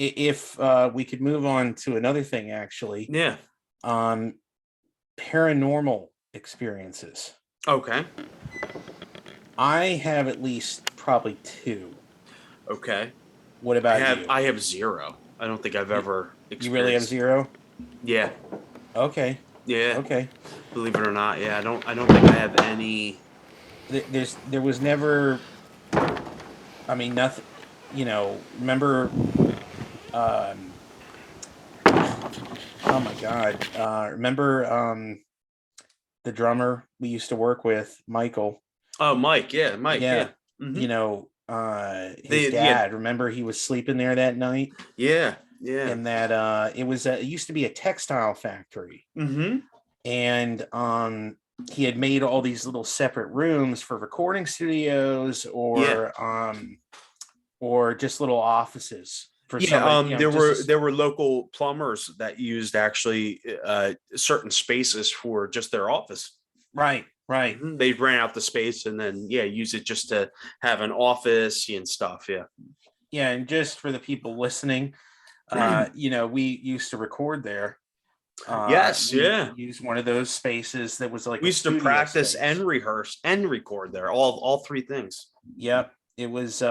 if we could move on to another thing, actually, Yeah. paranormal experiences. Okay. I have at least probably two. Okay. What I about have you? I have zero. I don't think I've You, ever you really have experienced. zero? Yeah. Okay, Yeah. okay. Believe it or not. Yeah. I don't think I have any. There was never. I mean, nothing. Remember? Um, oh my God. Remember? The drummer we used to work with, Michael. Oh, Mike. Yeah. Mike. Yeah, Yeah. Mm-hmm. his Yeah. dad. Remember, he was sleeping there that night, Yeah. Yeah. and that it used to be a textile factory, Mm-hmm. and he had made all these little separate rooms for recording studios, Yeah. or just little offices for Yeah, somebody, there just were local plumbers that used actually certain spaces for just their office. right, right. They rent out the space and then use it just to have an office and stuff. Yeah. Yeah, and just for the people listening, we used to record there. Yes, We yeah. used one of those spaces that was like We a used to studio practice and space. rehearse and record there. All three things. Yep, it was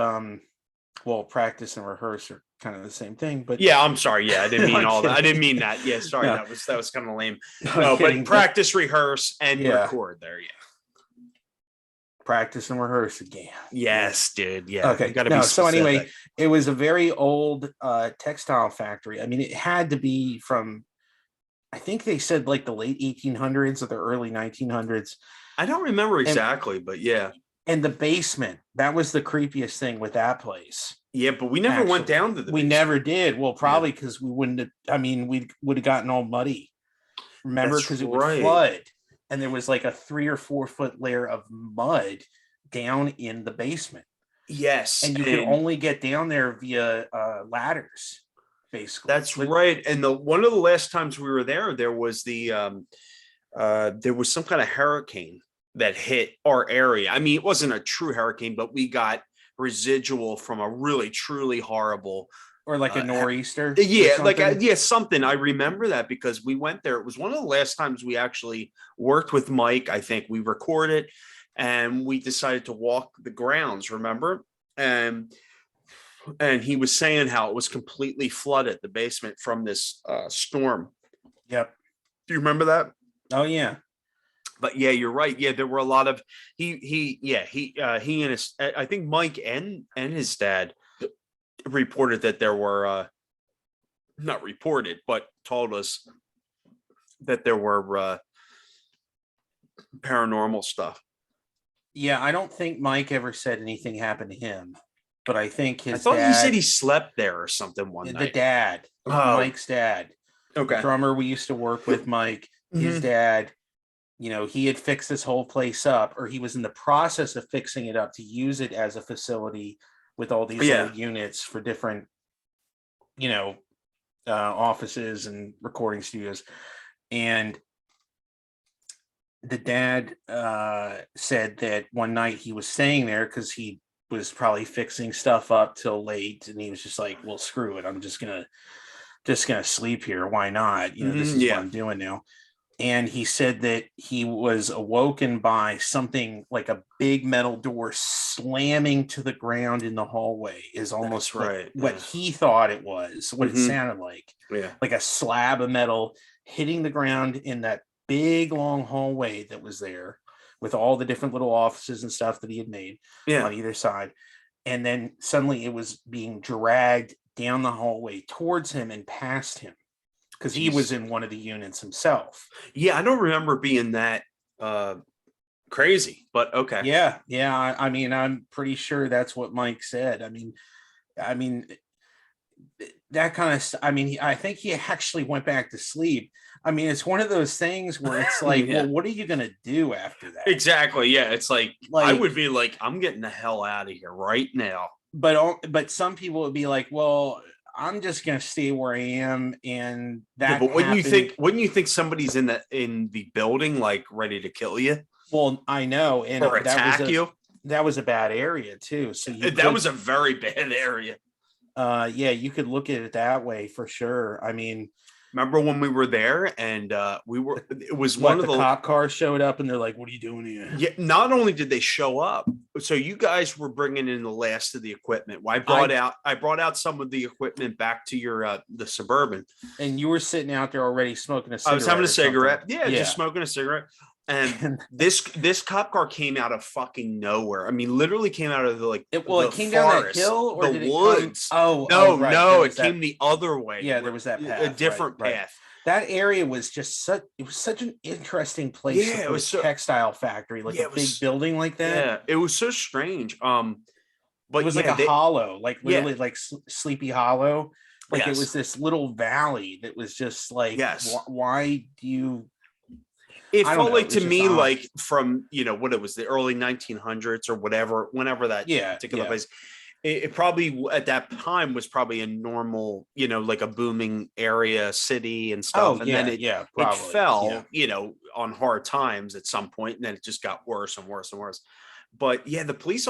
well, practice and rehearse are kind of the same thing, but Yeah, I'm sorry. Yeah, I didn't mean I'm all that. I didn't kidding. mean that. Yeah, sorry. No, That was kind of lame. no, I'm No, but kidding. But practice, rehearse, and yeah, record there. Yeah. practice and rehearse again. Yeah. Yes, dude. Yeah, you Okay. got to be No, so anyway, specific. it was a very old textile factory. I mean, it had to be from, I think they said like the late 1800s or the early 1900s. I don't remember And exactly, but yeah. and the basement, that was the creepiest thing with that place. Yeah, but we never went Actually, down to the we never basement. did. Well, Yeah, probably because we wouldn't have, I mean, we would have gotten all muddy. Remember, that's because it would right. flood, and there was like a 3 or 4 foot layer of mud down in the basement, Yes, and you could and only get down there via ladders, basically. that's right. And the one of the last times we were there, there was some kind of hurricane that hit our area. I mean, it wasn't a true hurricane, but we got residual from a really truly horrible Or like a uh nor'easter or yeah, like something. yeah, something. I remember that because we went there. It was one of the last times we actually worked with Mike. I think we recorded and we decided to walk the grounds, remember? And he was saying how it was completely flooded, the basement, from this storm. Yep. Do you remember that? Oh yeah. But yeah, you're right. Yeah, there were a lot of he and his, I think Mike and his dad reported that there were not reported, but told us that there were paranormal stuff. Yeah, I don't think Mike ever said anything happened to him, but I think I his thought he said dad, he slept there or something one the night. dad, Oh, Mike's dad, the okay. drummer we used to work with, Mike, his Hmm. dad, he had fixed this whole place up, or he was in the process of fixing it up to use it as a facility with all these little Yeah. units for different, offices and recording studios. And the dad said that one night he was staying there because he was probably fixing stuff up till late, and he was just like, well, screw it, I'm just gonna sleep here, why not, this is what Yeah. I'm doing now. And he said that he was awoken by something like a big metal door slamming to the ground in the hallway, is That's almost right. what Yeah. he thought it was, what it Hmm. sounded Yeah. like a slab of metal hitting the ground in that big long hallway that was there, with all the different little offices and stuff that he had made Yeah. on either side. And then suddenly it was being dragged down the hallway towards him and past him, because he was Jeez. in one of the units himself. Yeah, I don't remember being that uh crazy, but okay. Yeah. I mean, I'm pretty sure that's what Mike said. I mean, that kind of. I mean, I think he actually went back to sleep. I mean, it's one of those things where it's like, well, Yeah. what are you gonna do after that? Exactly. Yeah. It's like I Like, would be like, I'm getting the hell out of here right now. but some people would be like, well, I'm just gonna stay where I am, and Yeah, that but happened. wouldn't you think somebody's in the building like ready to kill you Well, I know, and or that was attack a you? that was a bad area too. So you That could was a very bad area. Yeah, you could look at it that way for sure. I mean, Remember when we were there and it was one what, of the the cop cars showed up and they're like, "What are you doing here?" yeah, not only did they show up, so you guys were bringing in the last of the equipment. Well, I I brought out some of the equipment back to your the Suburban. and you were sitting out there already smoking a I was having cigarette a or something. cigarette. Yeah, just Yeah. smoking a cigarette. And And this cop car came out of fucking nowhere. I mean, literally came out of the like it the came down that forest, hill, or the did it come? woods. Oh, No, right. There no, was it that. came the other way, Yeah, there where was that a path. Right, different right. path. That area was just such an interesting place to Yeah, it put a was so textile factory, like yeah, a it big was building like that. yeah, it was so strange. It But was like yeah, a they hollow, like yeah, literally like Sleepy Hollow. Like it was yes, this little valley that was just like, yes. why do you? It I don't felt know. like It to was just me odd. like from what it was, the early 1900s or whatever, whenever that Yeah, particular yeah. place. It probably at that time was probably a normal, like a booming area, city and stuff. Oh And then yeah, it yeah, it probably. Yeah, fell, on hard times at some point, and then it just got worse and worse and worse. But yeah, the police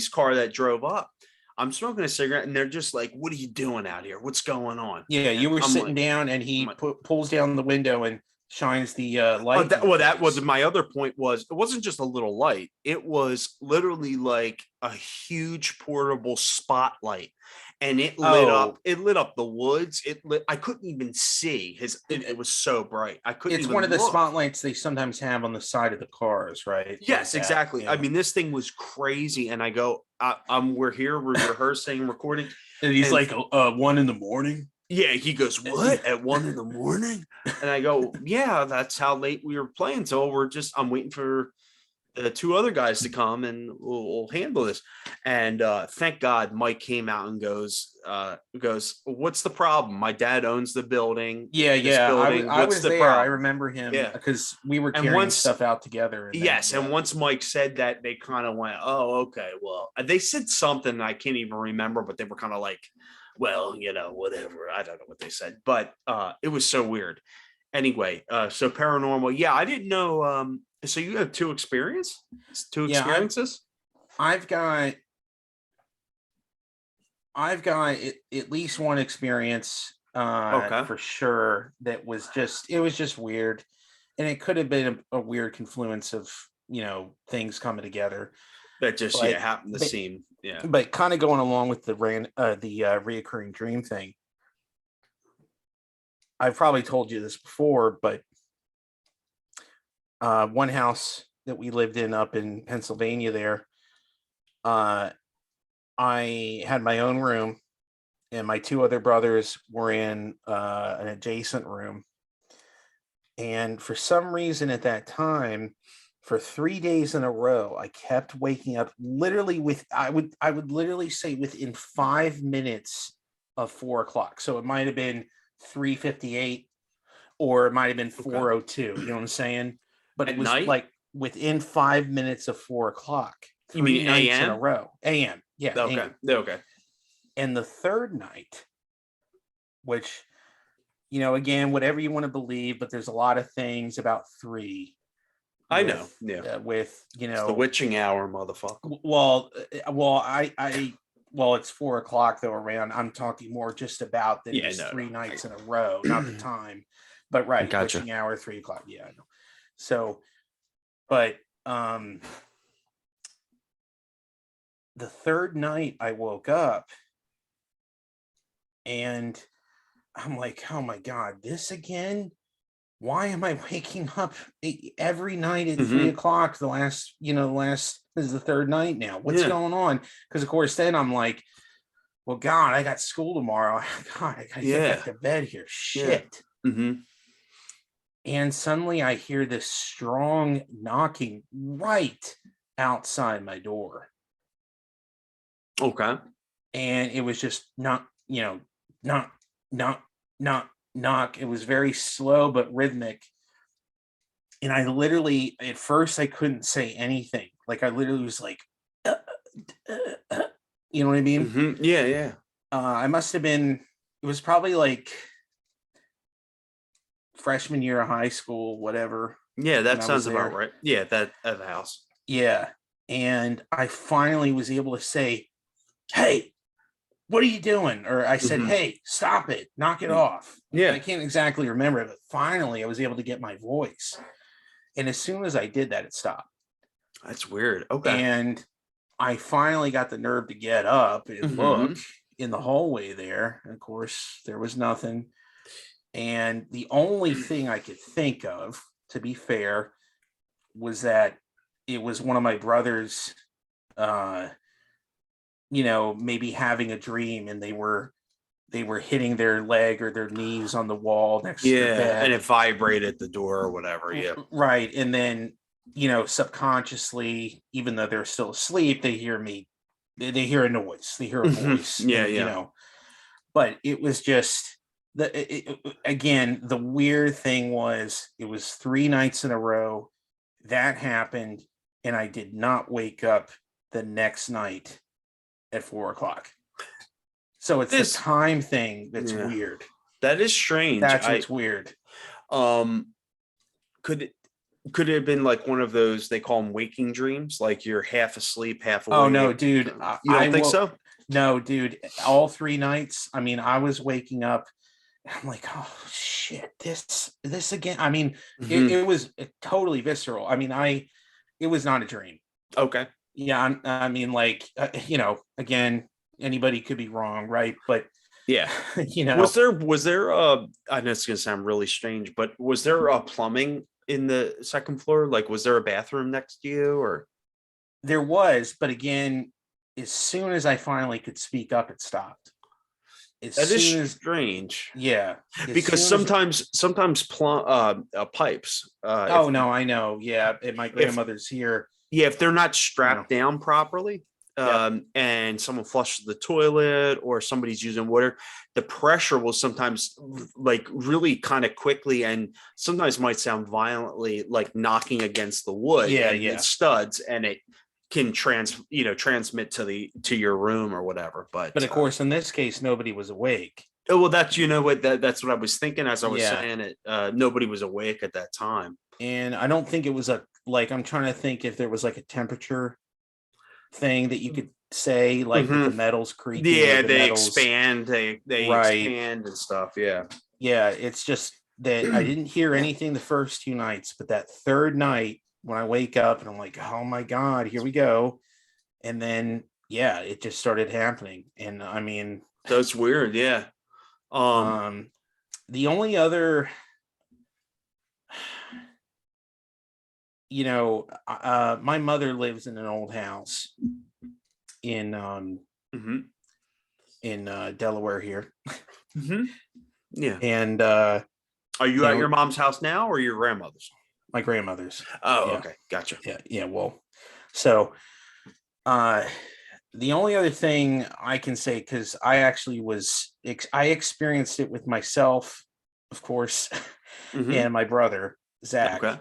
car that drove up, I'm smoking a cigarette, and they're just like, "What are you doing out here? What's going on?" yeah. And You were I'm sitting like, down, and I'm he like, pulls down the window and shines the oh, light in your that was face. my other point. Was it wasn't just a little light; it was literally like a huge portable spotlight, and it lit up. Oh, It lit up the woods. It lit. I couldn't even see his. It was so bright. I couldn't it's one even of the look. spotlights they sometimes have on the side of the cars, right? Like Yes, that. exactly. I Yeah. mean, this thing was crazy, and I go, we're here, we're rehearsing, recording, And he's and like, 1 in the morning. yeah, he goes, "What at 1 in the morning?" And I go, "Yeah, that's how late we were playing. So I'm waiting for the two other guys to come, and we'll handle this." And thank God Mike came out and goes, "What's the problem? My dad owns the building, Yeah, this yeah. building. I What's was the there. I problem?" remember him Yeah. because we were And carrying once stuff out together, and then Yes, yeah. and once Mike said that, they kind of went, "Oh, okay, well," they said something I can't even remember, but they were kind of like, "Well, whatever." I don't know what they said, but it was so weird. Anyway, so paranormal. Yeah, I didn't know. So you have two Yeah, experiences. I've got at least one experience Okay, for sure that was just weird, and it could have been a weird confluence of things coming together, that just but happened to but seem yeah. but kind of going along with the reoccurring dream thing. I've probably told you this before, but one house that we lived in up in Pennsylvania there, uh, I had my own room, and my two other brothers were in an adjacent room. And for some reason at that time, for 3 days in a row, I kept waking up literally I would literally say within 5 minutes of 4 o'clock. So it might have been 3:58, or it might have been Okay, 4:02. You know what I'm saying? But it at was night. like within 5 minutes of 4 o'clock, You three mean nights in a a.m.? row. AM. Yeah, Okay, AM. okay. And the third night, which, again, whatever you want to believe, but there's a lot of things about three I know. with Yeah, with it's the witching hour, motherfucker. well, it's 4 o'clock though around. I'm talking more just about that it Yeah, was no, three nights in a row, not the no. time. But right, Gotcha. witching hour, 3 o'clock. Yeah, I know. So, but the third night I woke up and I'm like, oh my God, this again? Why am I waking up every night at three Hmm. o'clock? This is the third night now. What's Yeah, going on? Because of course, then I'm like, well, God, I got school tomorrow. God, I gotta get back yeah, to bed here. yeah. Shit. Hmm. And suddenly I hear this strong knocking right outside my door. Okay. And it was just knock, knock, knock, knock. It was very slow but rhythmic. And I literally, at first, I couldn't say anything. Like I literally was like, you know what I mean? Hmm. Yeah, yeah, I must have been. It was probably like freshman year of high school, whatever, yeah. when That I was sounds about there. right. Yeah, that at the house. Yeah, and I finally was able to say, "Hey," what are you doing? Or I said, Mhm. hey, stop it, knock it off. I Yeah, can't exactly remember it, but finally I was able to get my voice. And as soon as I did that, it stopped. that's weird. Okay. And I finally got the nerve to get up and look Hmm. in the hallway there. And of course, there was nothing. And the only thing I could think of, to be fair, was that it was one of my brothers, uh, maybe having a dream, and they were hitting their leg or their knees on the wall next to their Yeah, and bed. it vibrated the door or whatever. Yeah. Right. And then, subconsciously, even though they're still asleep, they hear me, they hear a noise, they hear a Mhm. voice. Yeah, And, yeah. but it was just again, the weird thing was it was 3 nights in a row that happened, and I did not wake up the next night at 4 o'clock. So it's the This, time thing that's yeah, weird. that is strange. That's what's weird. Um, could it could it have been like one of those they call them waking dreams, like you're half asleep, half Oh no, awake? dude. You don't think so? No, dude. All 3 nights. I mean, I was waking up. I'm like, oh shit, this again. I mean, it, Hmm. it was totally visceral. I mean, it was not a dream. Okay. Yeah, I mean, like, again, anybody could be wrong, right? But Yeah. you know, Was there I know it's gonna sound really strange, but was there plumbing in the second floor? Like was there a bathroom next to you or there was, but again, as soon as I finally could speak up, it stopped. As that is soon as, strange yeah, as because soon as, sometimes pipes oh no, I know, yeah, and my if grandmother's here, if they're not you know, strapped down properly, yep, and someone flushes the toilet or somebody's using water, the pressure will sometimes like really kind of quickly and sometimes might sound violently like knocking against the wood yeah, and the yeah. studs, and it can transmit to your room or whatever. But But of course, in this case, nobody was awake. oh, well, that's what that's what I was thinking as I was Yeah, saying it. Nobody was awake at that time. and I don't think it was a like. I'm trying to think if there was like a temperature thing that you could say, like that Hmm. the metal's creaking or Yeah, the they metal's expand, they right. expand and stuff. Yeah. Yeah, it's just that I didn't hear anything the first 2 nights, but that third night when I wake up and I'm like, oh my God, here we go. And then, yeah, it just started happening. And I mean, That's weird. Yeah. Um. um, the only other, my mother lives in an old house in, Mhm. Delaware here. Mhm. Yeah. And, Are you at your mom's house now or your grandmother's? my grandmother's. Oh, Yeah. okay. Gotcha. Yeah. Yeah. Well, so, uh, the only other thing I can say, because I actually I experienced it with myself, of course, Mhm. and my brother, Zach. Okay.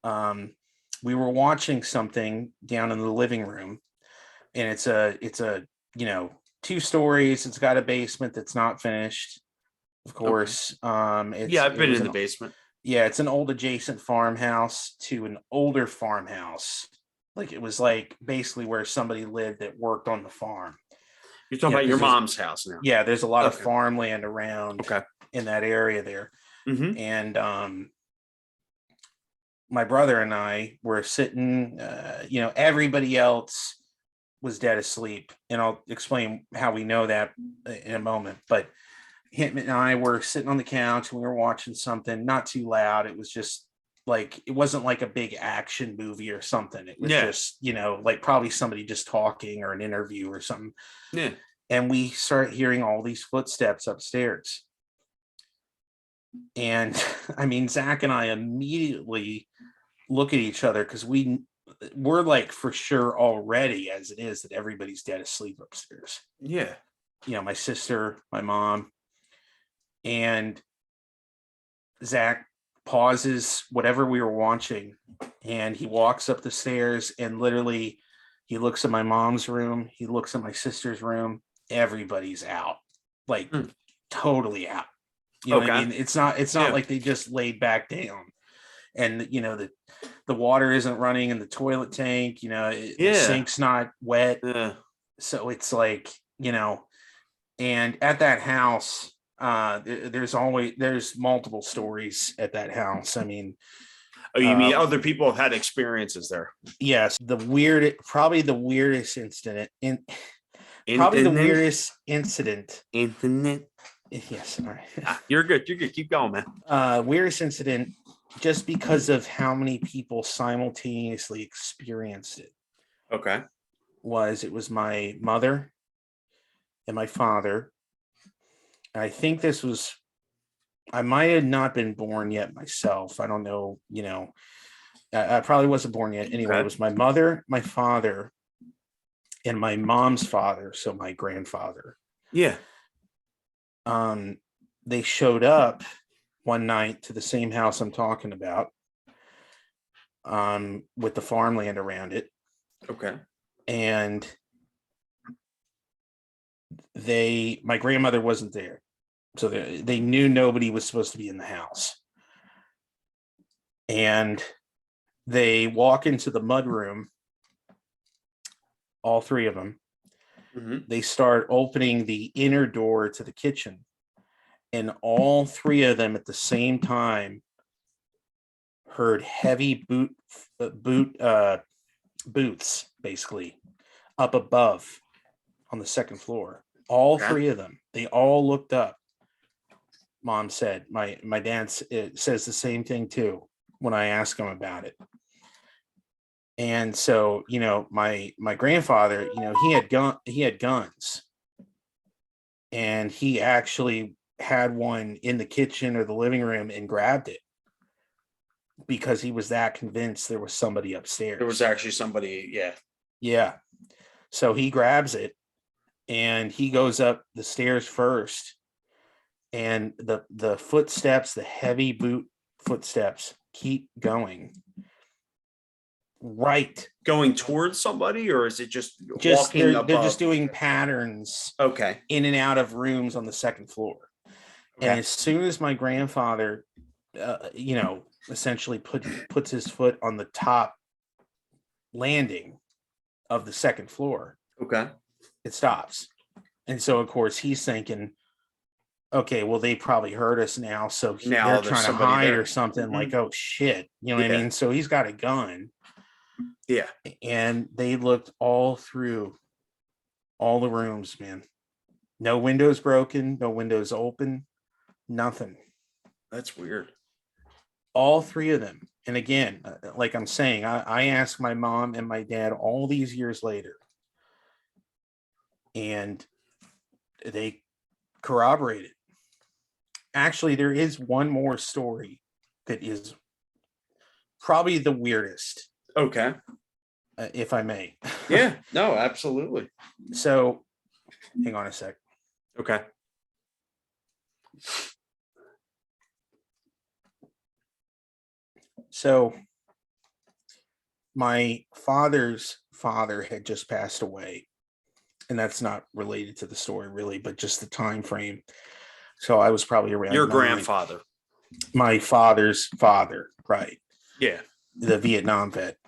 Um, we were watching something down in the living room, and it's a, 2 stories. It's got a basement that's not finished, of Okay. course. Yeah, I've It been was in an the basement. Yeah, it's an old adjacent farmhouse to an older farmhouse. Like it was like basically where somebody lived that worked on the farm. You're talking about your Because there's mom's house now. there's a lot of Okay. farmland around Okay. in that area there. Mhm. And my brother and I were sitting, everybody else was dead asleep. And I'll explain how we know that in a moment. But him and I were sitting on the couch and we were watching something, not too loud. It was just like, it wasn't like a big action movie or something. It was Yeah. just, like probably somebody just talking or an interview or something. Yeah. And we start hearing all these footsteps upstairs. And I mean, Zach and I immediately look at each other because we're like for sure already as it is that everybody's dead asleep upstairs. Yeah. My sister, my mom, and Zach pauses whatever we were watching and he walks up the stairs and literally he looks at my mom's room, he looks at my sister's room, everybody's out. Like Mm. totally out. You know what I Okay. mean? It's not Yeah. like they just laid back down. And the water isn't running in the toilet tank, the Yeah. sink's not wet. Yeah. So it's like, And at that house, there's multiple stories at that house. I mean, Oh, you mean other people have had experiences there? yes, probably the weirdest incident in probably the Internet, weirdest incident. internet. Yes, all right. You're good. You're good. Keep going, man. Weirdest incident, just because of how many people simultaneously experienced it. Okay. It was my mother and my father. And I think I might have not been born yet myself. I don't know, I probably wasn't born yet. Anyway, Okay. It was my mother, my father, and my mom's father, so my grandfather. Yeah. They showed up one night to the same house I'm talking about, with the farmland around it. Okay. And my grandmother wasn't there. So they knew nobody was supposed to be in the house. And they walk into the mudroom, all three of them. Mm-hmm. They start opening the inner door to the kitchen. And all three of them at the same time heard heavy boots, basically, up above on the second floor. All three of them. They all looked up. Mom said, my dad says the same thing too when I ask him about it. And so, my grandfather, he had guns, and he actually had one in the kitchen or the living room and grabbed it because he was that convinced there was somebody upstairs. There was actually somebody. Yeah. Yeah. So he grabs it and he goes up the stairs first, and the footsteps, the heavy boot footsteps, keep going. Right. Going towards somebody, or is it just walking above? They're just doing patterns. Okay. In and out of rooms on the second floor. Okay. And as soon as my grandfather, essentially puts his foot on the top landing of the second floor, okay, it stops. And so, of course, he's thinking, okay, well, they probably heard us now. So they're trying to hide there or something. Mm-hmm. Like, oh, shit. You know what I mean? So he's got a gun. Yeah. And they looked all through all the rooms, man. No windows broken, no windows open, nothing. That's weird. All three of them. And again, like I'm saying, I asked my mom and my dad all these years later, and they corroborated. Actually, there is one more story that is probably the weirdest. Okay. If I may. Yeah, no, absolutely. So hang on a sec. Okay. So my father's father had just passed away, and that's not related to the story really, but just the time frame. So I was probably around your grandfather. My father's father, right? Yeah. The Vietnam vet.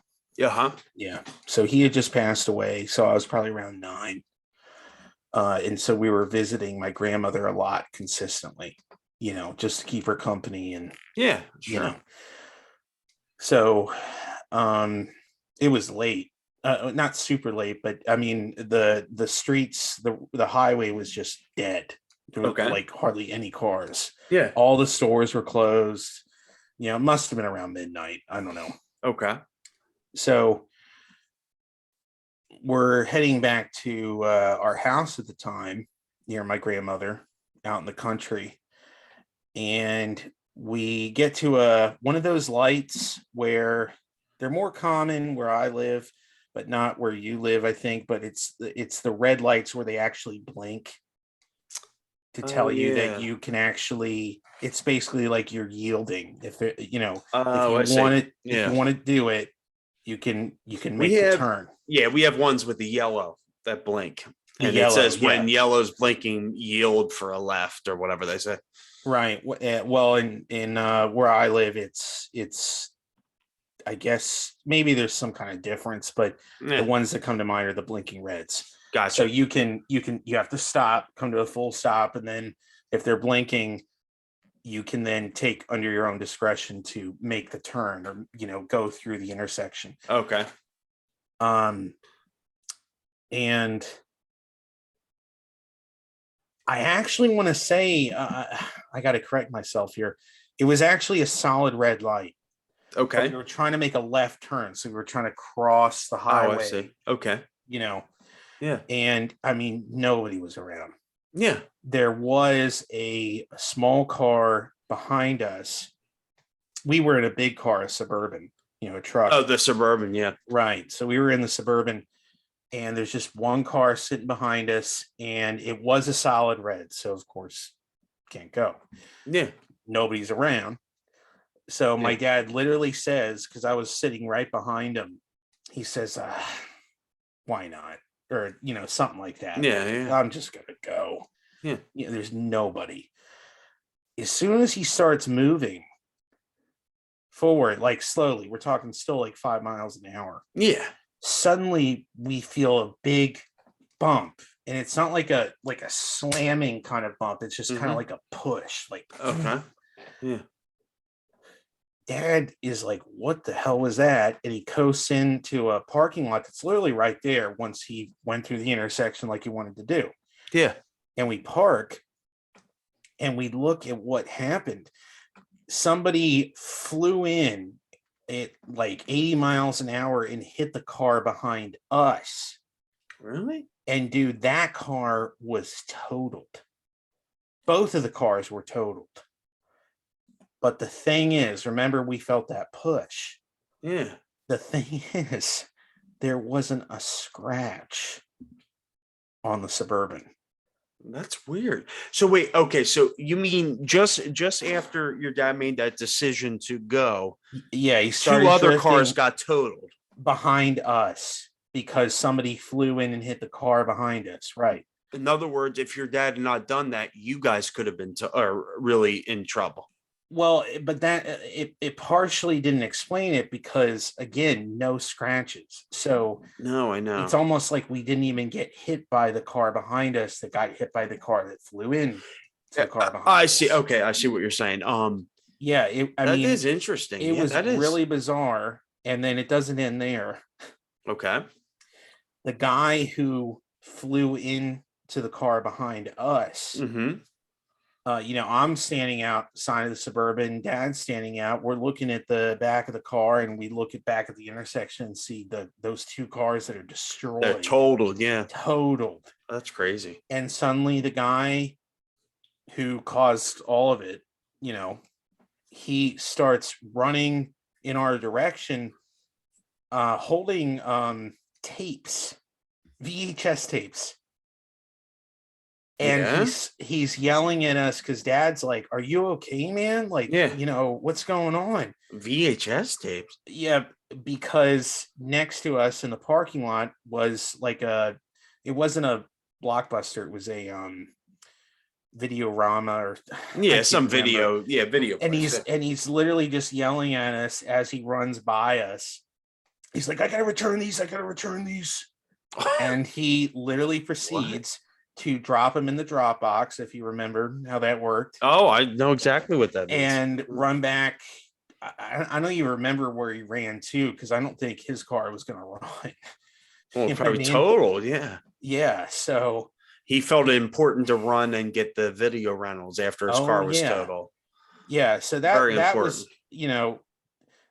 Uh-huh. Yeah. So he had just passed away. So I was probably around 9. And so we were visiting my grandmother a lot consistently, just to keep her company. And yeah, sure. So it was late. Not super late, but I mean the streets, the highway was just dead. There was like hardly any cars. Yeah. All the stores were closed. It must have been around midnight. I don't know. Okay. So we're heading back to our house at the time near my grandmother out in the country. And we get to one of those lights where they're more common where I live, but not where you live, I think. But it's the red lights where they actually blink to tell you that you can actually, it's basically like you're yielding. If if you want to do it, you can make the turn. Yeah, we have ones with the yellow that blink. And it says when yellow's blinking, yield for a left or whatever they say. Right. Well, in where I live, it's I guess maybe there's some kind of difference, but the ones that come to mind are the blinking reds. So Gotcha. you have to stop, come to a full stop, and then if they're blinking, you can then take under your own discretion to make the turn or go through the intersection. Okay. Um, and I actually want to say I got to correct myself here. It was actually a solid red light, but we Okay. were trying to make a left turn, so we were trying to cross the Oh, I highway, see. Okay. you know, Yeah. and I mean nobody was around. Yeah. There was a small car behind us. We were in a big car, a Suburban, a Oh, truck. the Suburban. Yeah. Right. So we were in the Suburban, and there's just one car sitting behind us, and it was a solid red. So, of course, can't go. Yeah. Nobody's around. So my Yeah. dad literally says, because I was sitting right behind him, he says, why not? Or, something like that. Yeah. Like, Yeah. I'm just going to go. Yeah. There's nobody. As soon as he starts moving forward, like slowly, we're talking still like 5 miles an hour. Yeah. Suddenly we feel a big bump, and it's not like a slamming kind of bump. It's just kind of like a push, like Okay. Yeah. Dad is like, what the hell was that? And he coasts into a parking lot that's literally right there once he went through the intersection like he wanted to do. Yeah. And we park and we look at what happened. Somebody flew in at like 80 miles an hour and hit the car behind us. Really? And dude, that car was totaled. Both of the cars were totaled. But the thing is, remember, we felt that push. Yeah. The thing is, there wasn't a scratch on the Suburban. That's weird. So wait, okay, so you mean just after your dad made that decision to go, Yeah, he two started other cars drifting got totaled. behind us because somebody flew in and hit the car behind us. Right. In other words, if your dad had not done that, you guys could have been really in trouble. Well, but that it partially didn't explain it because again, no scratches. So No, I it's know. almost like we didn't even get hit by the car behind us that got hit by the car that flew in to the car behind I us. see. Okay, I see what you're saying. Yeah, I that mean, is interesting. it Yeah, was that is really bizarre. And then it doesn't end there. okay. The guy who flew in to the car behind us, Mm-hmm. I'm standing outside of the Suburban, Dad's standing out. We're looking at the back of the car, and we look at back at the intersection and see those two cars that are destroyed, They're totaled. Yeah, totaled. that's crazy. And suddenly the guy who caused all of it, he starts running in our direction, holding tapes, VHS tapes. And Yeah. he's yelling at us because Dad's like, "Are you okay, man? Like, Yeah. What's going on?" VHS tapes. Yeah, because next to us in the parking lot was like it wasn't a Blockbuster, it was a Videorama, or I Yeah, can't some remember. video. Yeah, video. And place. he's literally just yelling at us as he runs by us. He's like, "I gotta return these, I gotta return these." And he literally proceeds to drop him in the drop box, if you remember how that worked, Oh, I know exactly what that means. and run back. I don't even remember where he ran to because I don't think his car was going to run. Well, You know what I probably mean? total. Yeah. Yeah. So, He felt it important to run and get the video rentals after his car was yeah. total. Yeah. So Very that important. was,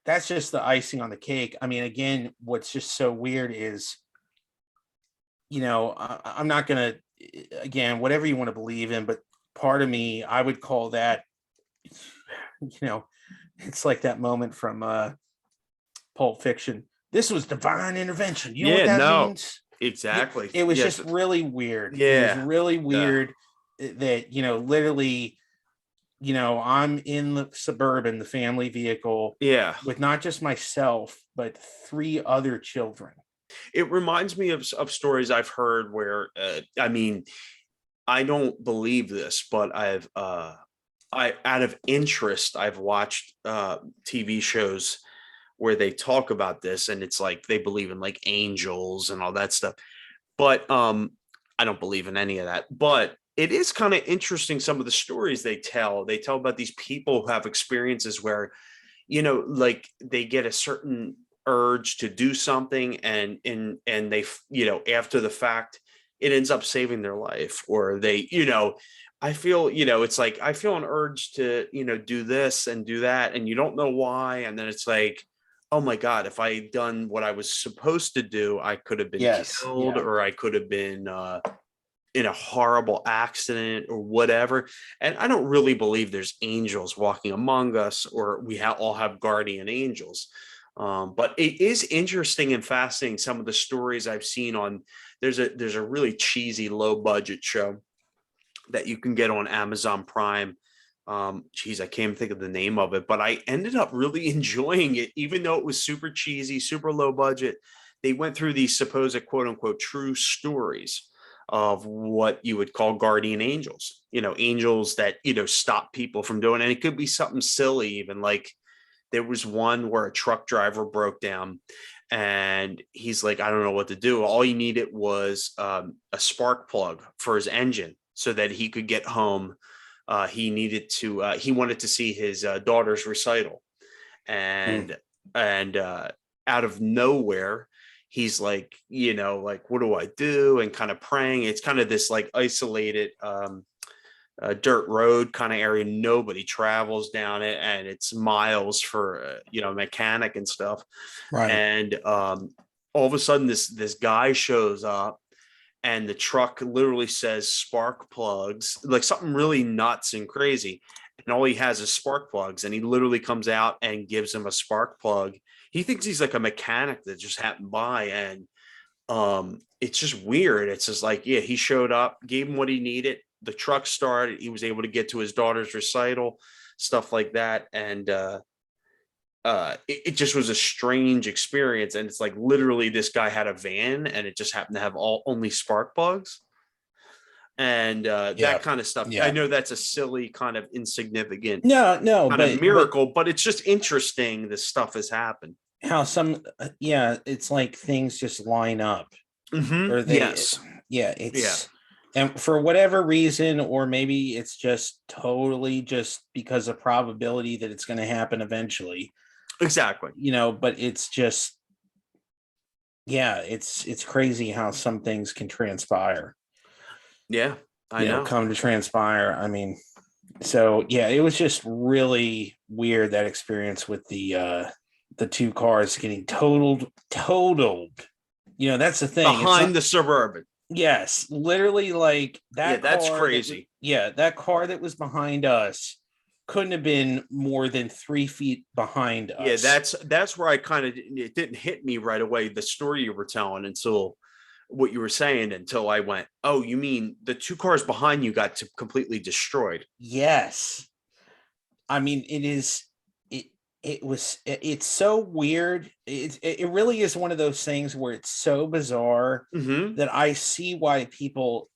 that's just the icing on the cake. I mean, again, what's just so weird is, I'm not going to, again, whatever you want to believe in, but part of me, I would call that, it's like that moment from Pulp Fiction. This was divine intervention. You know what that means? Exactly. It was just really weird. Yeah. It was really weird that, literally, I'm in the Suburban, the family vehicle, Yeah. with not just myself, but 3 other children. It reminds me of stories I've heard where, I mean, I don't believe this, but out of interest, I've watched TV shows where they talk about this, and it's like they believe in like angels and all that stuff. But I don't believe in any of that. But it is kind of interesting, some of the stories they tell. They tell about these people who have experiences where, like they get a certain urge to do something, and they, after the fact, it ends up saving their life. Or they, I feel, it's like I feel an urge to, do this and do that, and you don't know why. And then it's like, oh my God, if I had done what I was supposed to do, I could have been Yes. killed, Yeah. or I could have been in a horrible accident or whatever. And I don't really believe there's angels walking among us, or we all have guardian angels. But it is interesting and fascinating, some of the stories I've seen on. There's a really cheesy low budget show that you can get on Amazon Prime. Geez, I can't even think of the name of it, but I ended up really enjoying it, even though it was super cheesy, super low budget. They went through these supposed quote unquote true stories of what you would call guardian angels, angels that, stop people from doing, and it could be something silly, even like there was one where a truck driver broke down, and he's like, I don't know what to do. All he needed was a spark plug for his engine so that he could get home. He wanted to see his daughter's recital, Mm. and out of nowhere, he's like, like, what do I do? And kind of praying. It's kind of this like isolated dirt road kind of area. Nobody travels down it, and it's miles for mechanic and stuff. Right. And all of a sudden, this guy shows up, and the truck literally says spark plugs, like something really nuts and crazy. And all he has is spark plugs, and he literally comes out and gives him a spark plug. He thinks he's like a mechanic that just happened by, and it's just weird. It's just like, yeah, he showed up, gave him what he needed. The truck started. He was able to get to his daughter's recital, stuff like that, and it just was a strange experience. And it's like literally this guy had a van, and it just happened to have only spark plugs, and Yeah. that kind of stuff. I Yeah. know that's a silly kind of insignificant No, kind of but miracle, but it's just interesting this stuff has happened. how some, yeah, it's like things just line up, or they, Yes. yeah, Yeah. it's, and for whatever reason, or maybe it's just totally just because of probability that it's going to happen eventually, Exactly. but it's just, yeah, it's crazy how some things can transpire, Yeah, I know. come to transpire. I mean, so yeah, it was just really weird, that experience with the two cars getting totaled. That's the thing. It's Behind not, the Suburban. yes, literally, like Yeah, that that's car crazy. that car that was behind us couldn't have been more than 3 feet behind Yeah, us. that's where I kind of, it didn't hit me right away, the story you were telling, until what you were saying, until I went, oh, you mean the two cars behind you got completely destroyed? Yes. I mean, it's so weird. It really is one of those things where it's so bizarre Mm-hmm. that I see why people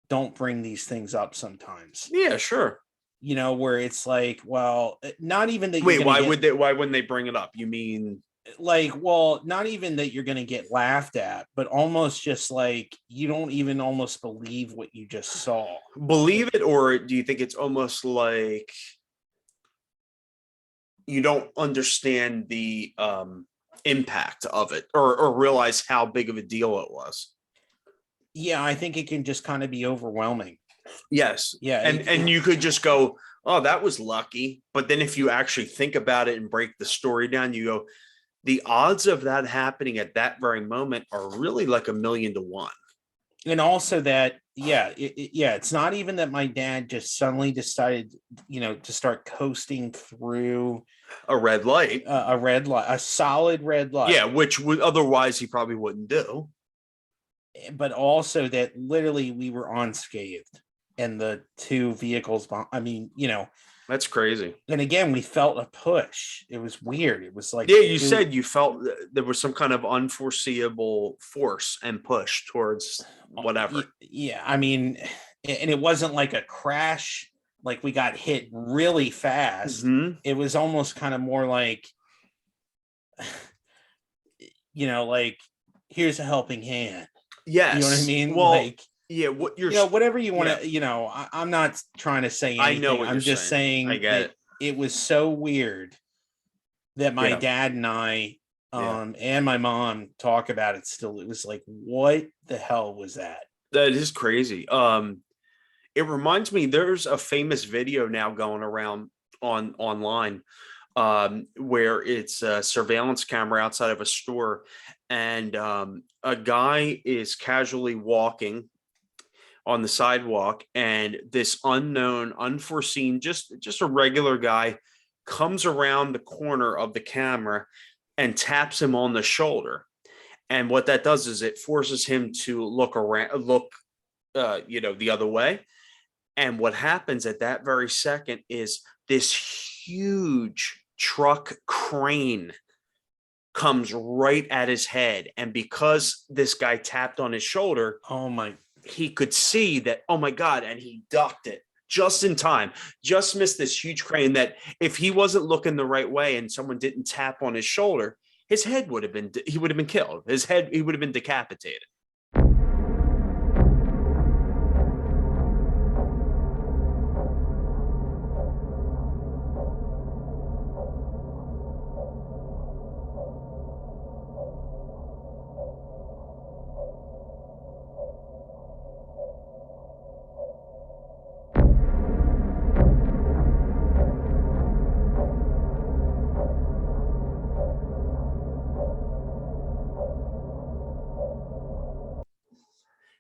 don't bring these things up sometimes. Yeah, sure. Where it's like, well, not even that you're Wait, going to why get, would they? Why wouldn't they bring it up? You mean? like, well, not even that you're going to get laughed at, but almost just like you don't even almost believe what you just saw. Believe it, or do you think it's almost like you don't understand the impact of it, or realize how big of a deal it was? Yeah, I think it can just kind of be overwhelming. Yes. Yeah, And you could just go, oh, that was lucky. But then if you actually think about it and break the story down, you go, the odds of that happening at that very moment are really like 1,000,000 to 1. and also that, yeah, it's not even that my dad just suddenly decided, to start coasting through A red light. a red light, a solid red light. Yeah, which would otherwise he probably wouldn't do. But also that literally we were unscathed, and the two vehicles, I mean, That's crazy. and again, we felt a push. It was weird. It was like, Yeah, you said you felt there was some kind of unforeseeable force and push towards whatever. yeah, I mean, and it wasn't like a crash, like we got hit really fast. Mm-hmm. It was almost kind of more like, like, here's a helping hand. You know what I Yes. mean? Well, Like, yeah, what you're whatever you want yeah, to, I'm not trying to say I know anything. what you're I'm just saying. I saying get that it. it was so weird that my Yeah. dad and I, Yeah. and my mom talk about it still. It was like, what the hell was that? That is crazy. It reminds me there's a famous video now going around online where it's a surveillance camera outside of a store, and a guy is casually walking on the sidewalk, and this unknown, unforeseen, just a regular guy comes around the corner of the camera and taps him on the shoulder. And what that does is it forces him to look around, look, the other way. And what happens at that very second is this huge truck crane comes right at his head. And because this guy tapped on his shoulder, Oh my, he could see that, oh my God, and he ducked it just in time, just missed this huge crane that if he wasn't looking the right way and someone didn't tap on his shoulder, his head would have been, he would have been killed. His head, he would have been decapitated.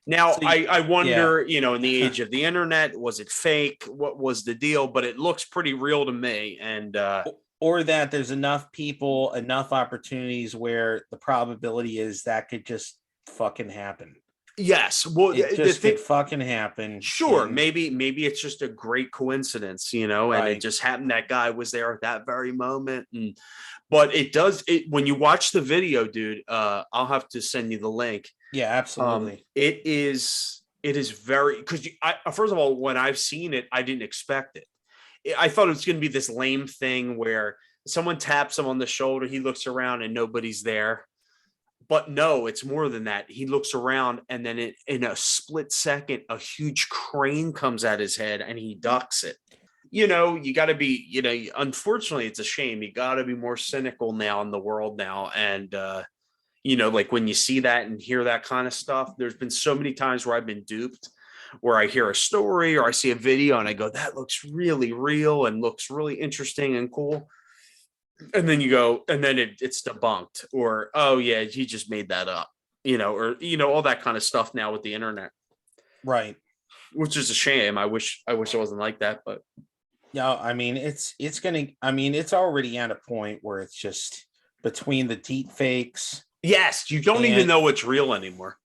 Now, so I yeah. wonder, in the age of the internet, was it fake? What was the deal? But it looks pretty real to me. And Or that there's enough people, enough opportunities where the probability is that could just fucking happen. yes, well, It the just thing, could fucking happen. sure, And maybe it's just a great coincidence, and it right. just happened that guy was there at that very moment. And but it does it when you watch the video, dude. I'll have to send you the link. Yeah, absolutely. It is very, because first of all, when I've seen it, I didn't expect it. I thought it was going to be this lame thing where someone taps him on the shoulder, he looks around and nobody's there. But no, it's more than that. He looks around, and then in a split second, a huge crane comes at his head and he ducks it. You got to be, unfortunately, it's a shame. You got to be more cynical now in the world now. And, like when you see that and hear that kind of stuff, there's been so many times where I've been duped, where I hear a story or I see a video and I go, that looks really real and looks really interesting and cool. And then you go, and then it's debunked, or, oh yeah, he just made that up, or, all that kind of stuff now with the internet, Right. which is a shame. I wish it wasn't like that, but Yeah, I mean, it's gonna. I mean, it's already at a point where it's just between the deep fakes yes, you don't even and know what's real anymore.